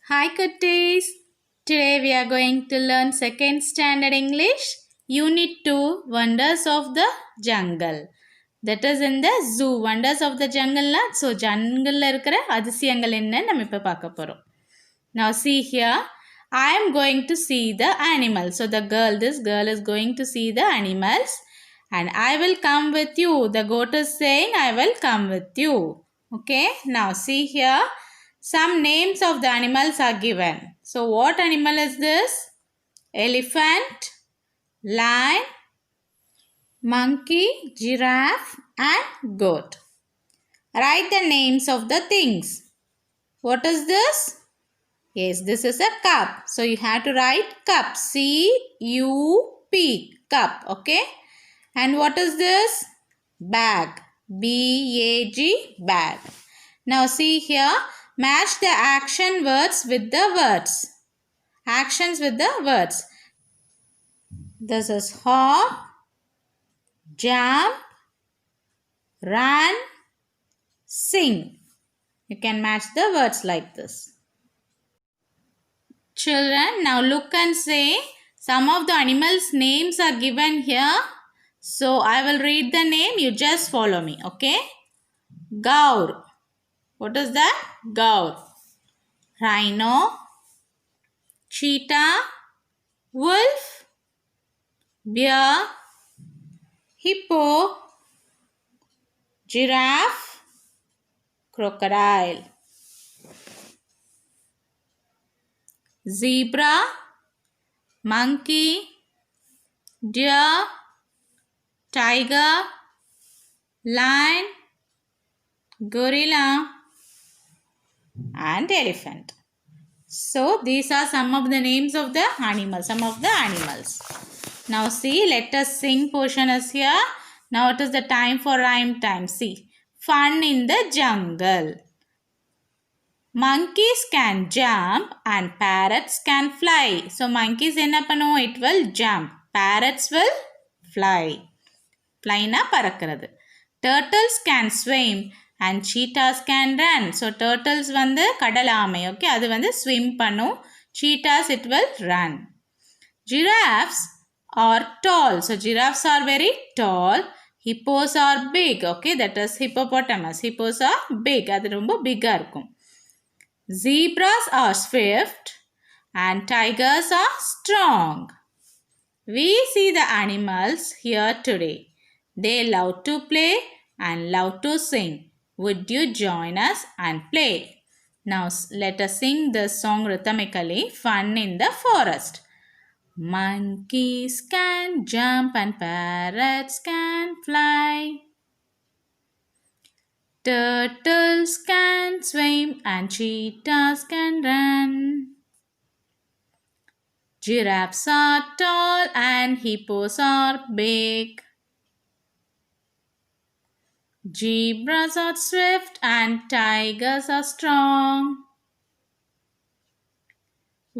Hi Kutties! Today we are going to learn 2nd Standard English, Unit 2, Wonders of the Jungle. That is in the zoo. Wonders of the jungle. So, jungle இருக்கிற அதிசயங்கள் என்ன நம்ம இப்ப பார்க்க போறோம். Now see here, I am going to see the animals. So, this girl is going to see the animals and I will come with you. The goat is saying, I will come with you. Okay, now see here. Some names of the animals are given. So what animal is this? Elephant, lion, monkey, giraffe and goat. Write the names of the things. What is this? Yes, this is a cup. So you have to write cup. C-U-P. Cup. Okay. And what is this? Bag. B-A-G. Bag. Now see here. Match the action words with the words. Actions with the words. This is hop, jump, run, sing. You can match the words like this. Children, now look and say some of the animals' names are given here. So I will read the name. You just follow me. Okay? Gaur. What is that? Gaur. Rhino, cheetah, wolf, bear, hippo, giraffe, crocodile, zebra, monkey, deer, tiger, lion, gorilla and elephant. So these are some of the names of the animals, Now see, let us sing portion is here. Now it is the time for rhyme time. See, fun in the jungle. Monkeys can jump and parrots can fly. So monkeys enna pannu? It will jump. Parrots will fly. Fly na parakkuradhu. Turtles can swim and cheetahs can run. So turtles வந்து கடல் ஆமை. Okay, அது வந்து swim பண்ணும். Cheetahs it will run. Giraffes are tall. So giraffes are very tall. Hippos are big. Okay, that is hippopotamus. Hippos are big. அது ரொம்ப big இருக்கும். Zebras are swift and tigers are strong. We see the animals here today. They love to play and love to sing. Would you join us and play? Now let us sing this song rhythmically. Fun in the forest. Monkeys can jump and parrots can fly. Turtles can swim and cheetahs can run. Giraffes are tall and hippos are big. Zebras are swift and tigers are strong.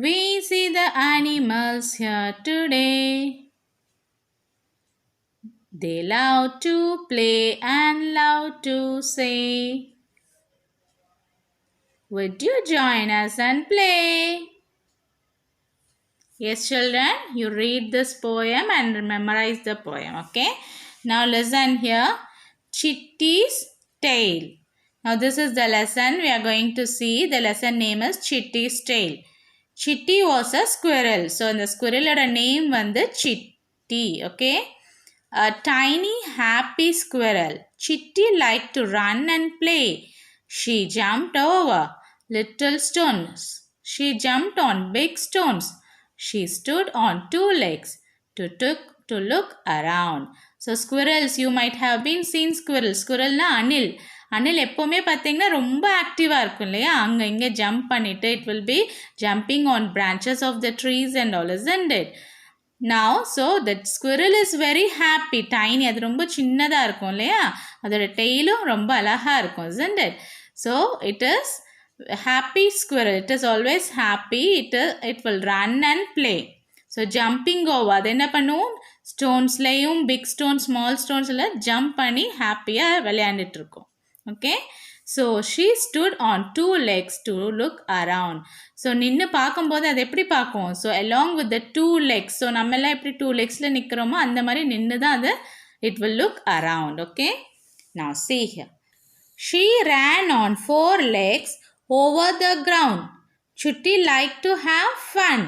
We see the animals here today. They love to play and love to say. Would you join us and play? Yes, children, you read this poem and memorize the poem, okay? Now listen here. Chitty's Tale. Now this is the lesson we are going to see. The lesson name is Chitty's Tale. Chitty was a squirrel. So the squirrel name வந்து Chitty, okay? A tiny happy squirrel. Chitty liked to run and play. She jumped over little stones. She jumped on big stones. She stood on two legs to look around. So squirrels, you might have been seen squirrels. Squirrelனா அணில். அணில் எப்போவுமே பார்த்தீங்கன்னா ரொம்ப ஆக்டிவாக இருக்கும் இல்லையா? அங்கே இங்கே jump பண்ணிட்டு it will be jumping on branches of the trees and all, isn't it? Now, so that squirrel is very happy. Tiny, அது ரொம்ப சின்னதாக இருக்கும் இல்லையா? அதோட டெய்லும் ரொம்ப அழகாக இருக்கும், isn't it? So it is happy squirrel. It is always happy. It will run and play. So jumping over, அது என்ன பண்ணும்? ஸ்டோன்ஸ்லையும் பிக் ஸ்டோன் ஸ்மால் ஸ்டோன்ஸில் ஜம்ப் பண்ணி ஹாப்பியாக விளையாண்டுட்டு இருக்கோம். Okay, So she stood on two legs to look around. So நின்று பார்க்கும்போது அது எப்படி பார்க்கும்? So along with the two legs. So நம்ம எல்லாம் எப்படி two legsல நிற்கிறோமோ அந்த மாதிரி நின்று தான் அது it will look around. Okay. Now see here. She ran on four legs over the ground. Chutti liked to have fun.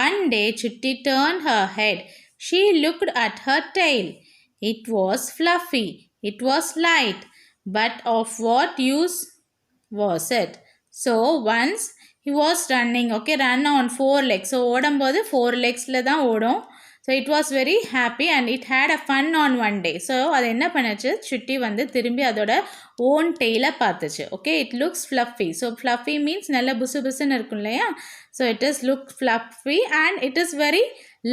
One day Chutti turned her head. She looked at her tail. It was fluffy. It was light. But of what use was it? So once he was running, okay, run on four legs. So ஓடும்போது four legsல தான் ஓடும். So it was very happy and it had a fun on one day. So அது என்ன பண்ணுச்சு? சுட்டி வந்து திரும்பி அதோட ஓன் டெய்லை பார்த்துச்சு. Okay, it looks fluffy. So fluffy means நல்ல புசு புசுன்னு இருக்கும் இல்லையா? So it is look fluffy and it is very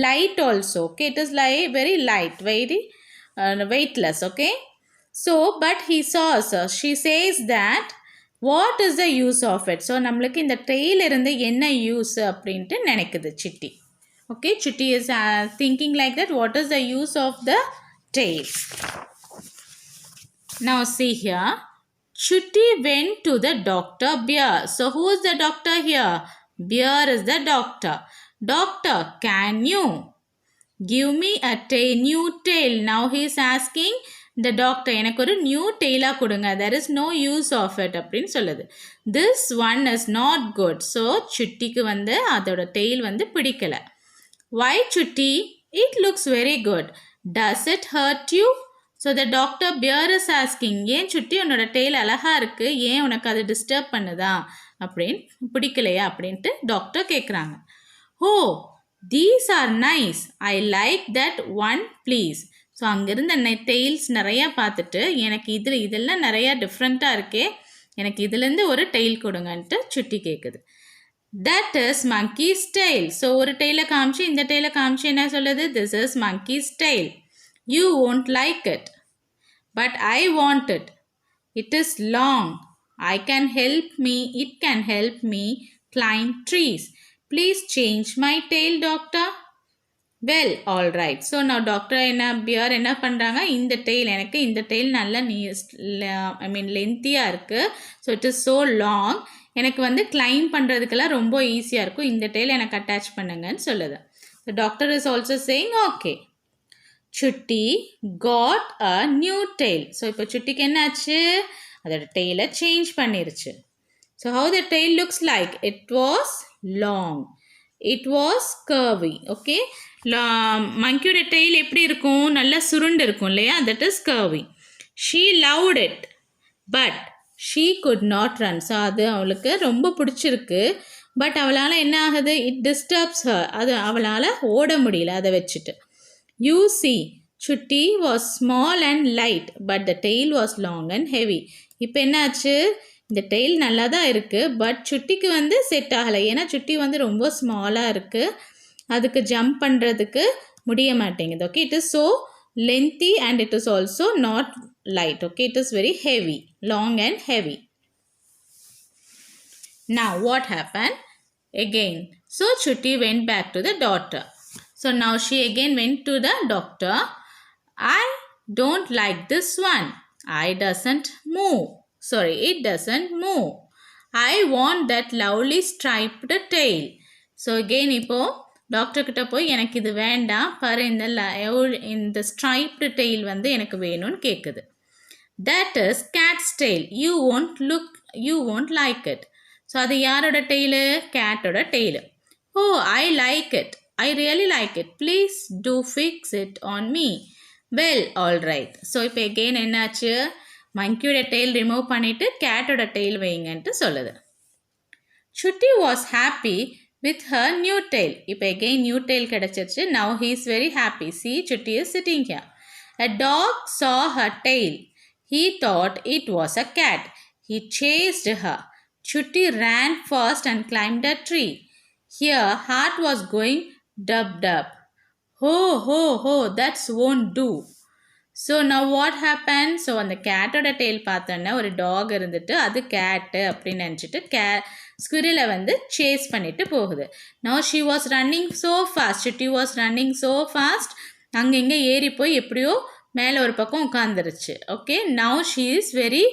light also. Okay, it is very light, very weightless. Okay. So but he saws her. She says that what is the use of it? So நம்மளுக்கு இந்த tail இருந்து என்ன use அப்படின்ட்டு நினைக்குது city. Okay, Chutti is thinking like that. What is the use of the tail? Now see here. Chutti went to the Dr. Bear. So who is the doctor here? Bear is the doctor. Doctor, can you give me a new tail? Now he is asking the doctor, எனக்கு ஒரு new டெய்லாக கொடுங்க. There is no use of it அப்படின்னு சொல்லுது. This one is not good. So சுட்டிக்கு வந்து அதோட tail வந்து பிடிக்கல. Why, Chutti? It looks very good. Does it hurt you? So the Dr. Bear is asking, ஏன் சுட்டி உன்னோட டெய்ல் அழகா இருக்கு, ஏன் உனக்கு அது டிஸ்டர்ப் பண்ணுதா அப்படின்னு பிடிக்கலையா அப்படின்ட்டு டாக்டர் கேட்குறாங்க. Oh, these are nice. I like that one, please. So அங்கேருந்து டெய்ல்ஸ் நிறையா பார்த்துட்டு எனக்கு இதெல்லாம் நிறையா டிஃப்ரெண்ட்டாக இருக்கே, எனக்கு இதுலேருந்து ஒரு டெய்ல் கொடுங்கன்ட்டு சுட்டி கேட்குது. That is monkey's tail. So ஒரு டெய்லை காமிச்சு இந்த டெய்லை காமிச்சு என்ன சொல்லுது? This is monkey's tail. You won't like it. But I want it. It is long. It can help me climb trees. Please change my tail, doctor. Well, all right. So now doctor பியர் என்ன பண்ணுறாங்க? இந்த tail எனக்கு இந்த tail நல்ல லென்த்தியாக இருக்குது. So it is so long. எனக்கு வந்து கிளைம் பண்ணுறதுக்கெல்லாம் ரொம்ப ஈஸியாக இருக்கும். இந்த டெய்ல் எனக்கு அட்டாச் பண்ணுங்கன்னு சொல்லுது. The doctor is also saying okay. Chutti got a new tail. So இப்போ சுட்டிக்கு என்னாச்சு? அதோட டெய்லை சேஞ்ச் பண்ணிருச்சு. So how the tail looks like? It was long. It was curvy. Okay. மங்கியோட டெய்ல் எப்படி இருக்கும்? நல்லா சுருண்டு இருக்கும் இல்லையா? That is curvy. She loved it. But she could not run. So அது அவளுக்கு ரொம்ப பிடிச்சிருக்கு. பட் அவளால் என்ன ஆகுது? It disturbs her. அது அவளால் ஓட முடியல அதை வச்சுட்டு. You see, Chutti was small and light, but the tail was long and heavy. இப்போ என்னாச்சு? இந்த டெய்ல் நல்லா தான் இருக்குது, பட் சுட்டிக்கு வந்து செட் ஆகலை. ஏன்னா சுட்டி வந்து ரொம்ப ஸ்மாலாக இருக்குது, அதுக்கு ஜம்ப் பண்ணுறதுக்கு முடிய மாட்டேங்குது. Okay, it is so lengthy and it is also not light. Okay, it is very heavy, long and heavy. Now what happened again? So Chutti went back to the doctor. So now she again went to the doctor. I don't like this one. It doesn't move. I want that lovely striped tail. So again இப்போ doctor கிட்ட போய் எனக்கு இது வேண்டாம் பாரு, இந்த striped tail வந்து எனக்கு வேணும்னு கேட்குது. That is cat's tail. You won't like it. So அது யாரோட டெய்லு? கேட்டோட tail. Oh, I like it. I really like it. Please do fix it on me. Well, all right. So இப்போ again என்னாச்சு? மங்கியோட tail remove பண்ணிவிட்டு கேட்டோட tail வைங்கன்ட்டு சொல்லுது. Chutti was happy with her new tail. இப்போ again new tail கிடைச்சிருச்சு. Now he is very happy. See, Chutti is sitting here. A dog saw her tail. He thought it was a cat. He chased her. Chutti ran fast and climbed a tree. Here, heart was going dub-dub. Ho, ho, ho, that won't do. So now what happened? So அந்த கேட்டோட tail பார்த்தோன்னா ஒரு talk இருந்துட்டு அது கேட்டு அப்படின்னு நினச்சிட்டு ஸ்குரிலை வந்து chase பண்ணிட்டு போகுது. Now she was running so fast. Chutti was running so fast. அங்கே இங்கே ஏறி போய் எப்படியோ மேலே ஒரு பக்கம் உட்காந்துருச்சு. Okay, now she is very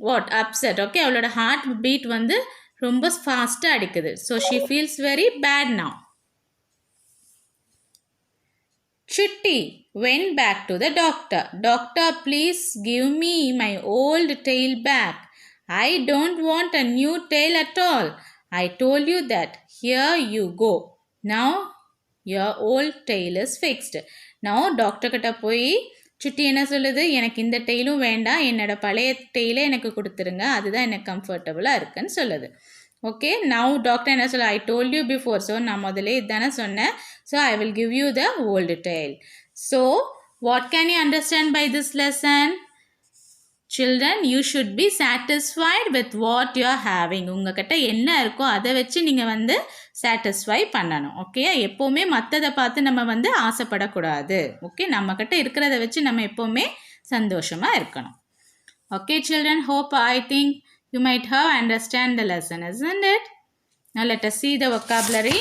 what upset. Okay, அவளோட heart beat வந்து ரொம்ப ஃபாஸ்ட்டாக அடிக்குது. So she feels very bad now. Chutti went back to the doctor. Doctor, please give me my old tail back. I don't want a new tail at all. I told you that. Here you go. Now your old tail is fixed. Now doctor கிட்ட போய் சுட்டி என்ன சொல்லுது, எனக்கு இந்த டெய்லும் வேண்டாம், என்னோட பழைய டெய்லை எனக்கு கொடுத்துருங்க, அதுதான் எனக்கு கம்ஃபர்டபுளாக இருக்குன்னு சொல்லுது. ஓகே, நவ் டாக்டர் என்ன சொல்ல, I told you before, so நான் முதலே இதுதானே சொன்னேன், so I will give you the whole detail. So what can you understand by this lesson? Children, you should be satisfied with what you are having. உங்ககிட்ட என்ன இருக்கோ அதை வச்சு நீங்கள் வந்து சாட்டிஸ்ஃபை பண்ணணும். ஓகே, எப்போவுமே மற்றதை பார்த்து நம்ம வந்து ஆசைப்படக்கூடாது. ஓகே, நம்மக்கிட்ட இருக்கிறத வச்சு நம்ம எப்போவுமே சந்தோஷமாக இருக்கணும். Okay children, hope I think you might have understand the lesson, isn't it? Now let us see the vocabulary.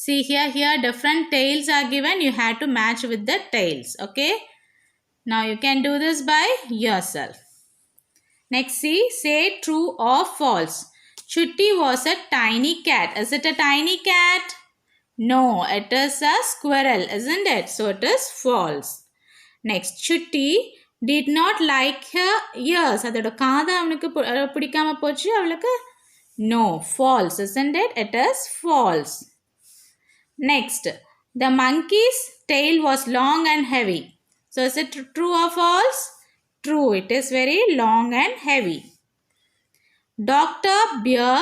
See here different tails are given. You have to match with the tails. Okay. Now you can do this by yourself. Next, see, say true or false. Chutti was a tiny cat. Is it a tiny cat? No, it is a squirrel, isn't it? So it is false. Next, Chutti did not like her ears. அதோட காது அவனுக்கு பிடிக்காம போச்சு அவளுக்கு. No, false, isn't it? It is false. Next, the monkey's tail was long and heavy. So is it true or false? True, it is very long and heavy. Dr. Bear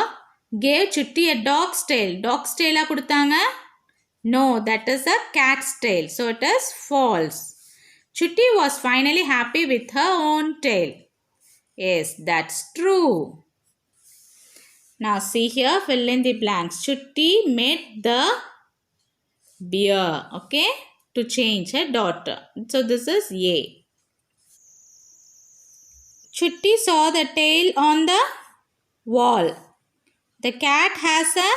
gave Chutti a dog's tail. Dog's tail கொடுத்தாங்க? No, that is a cat's tail. So it is false. Chutti was finally happy with her own tail. Yes, that's true. Now see here, fill in the blanks. Chutti met the bear, okay, to change her daughter. So this is A. Chutti saw the tail on the wall. The cat has a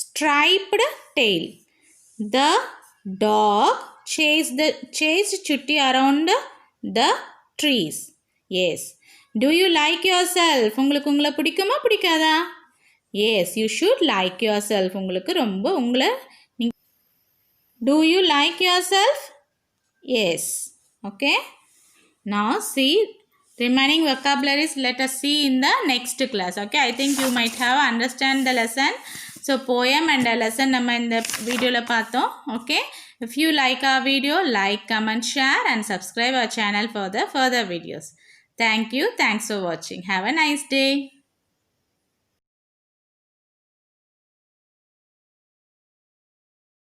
striped tail. The dog chased Chutti around the trees. Yes. Do you like yourself? உங்களுக்கு உங்களை பிடிக்குமா பிடிக்காதா? Yes, you should like yourself. உங்களுக்கு ரொம்ப உங்களை Do you like yourself? Yes. Okay. Now see remaining vocabularies. Let us see in the next class. Okay. I think you might have understand the lesson. So poem and a lesson நம்ம இந்த வீடியோல பார்த்தோம். Okay. If you like our video, like, comment, share and subscribe our channel for the further videos. Thank you. Thanks for watching. Have a nice day.